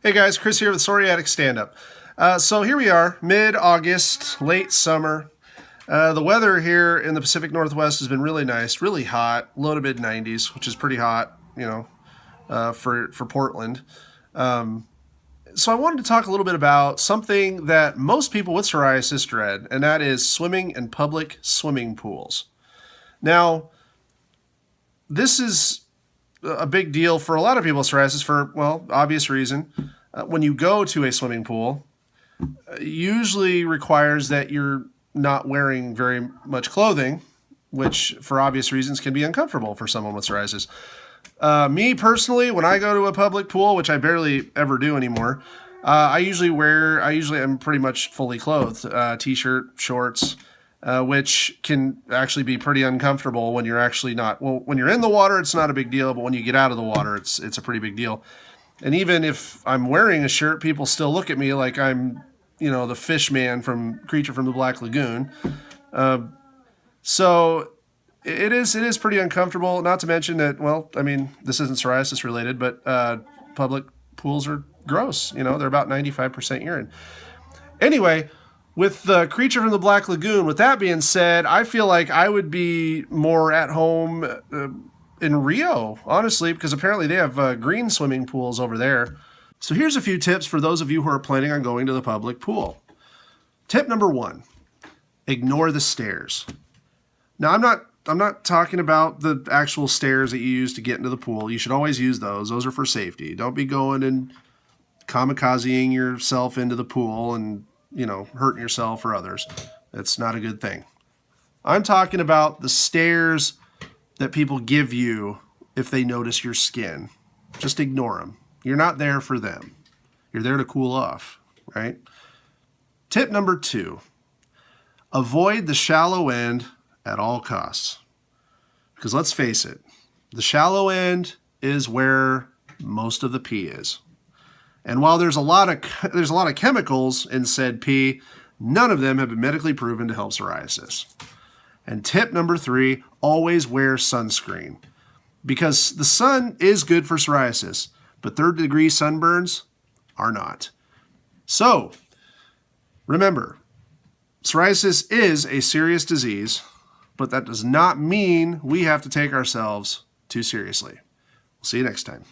Hey guys, Chris here with Psoriatic Stand-Up. So here we are, mid-August, late summer. The weather here in the Pacific Northwest has been really nice, really hot, low to mid-90s, which is pretty hot, for Portland. So I wanted to talk a little bit about something that most people with psoriasis dread, and that is swimming in public swimming pools. Now, this is a big deal for a lot of people with psoriasis for, well, obvious reason. When you go to a swimming pool, it usually requires that you're not wearing very much clothing, which for obvious reasons can be uncomfortable for someone with psoriasis. Me personally, when I go to a public pool, which I barely ever do anymore, I usually am pretty much fully clothed, t-shirt, shorts, which can actually be pretty uncomfortable when you're actually not. Well, when you're in the water, it's not a big deal, but when you get out of the water, it's a pretty big deal. And even if I'm wearing a shirt, people still look at me like I'm, the fish man from Creature from the Black Lagoon. So it is pretty uncomfortable. Not to mention that, well, I mean, this isn't psoriasis related, but public pools are gross. They're about 95% urine. Anyway, with the Creature from the Black Lagoon, with that being said, I feel like I would be more at home in Rio, honestly, because apparently they have green swimming pools over there. So here's a few tips for those of you who are planning on going to the public pool. Tip number 1, ignore the stairs. Now, I'm not talking about the actual stairs that you use to get into the pool. You should always use those. Those are for safety. Don't be going and kamikazing yourself into the pool and hurting yourself or others. That's not a good thing. I'm talking about the stairs that people give you if they notice your skin. Just ignore them. You're not there for them. You're there to cool off, right? Tip number 2, avoid the shallow end at all costs. Because let's face it, the shallow end is where most of the pee is. And while there's a lot of chemicals in said pee, none of them have been medically proven to help psoriasis. And tip number 3, always wear sunscreen. Because the sun is good for psoriasis, but third-degree sunburns are not. So, remember, psoriasis is a serious disease, but that does not mean we have to take ourselves too seriously. We'll see you next time.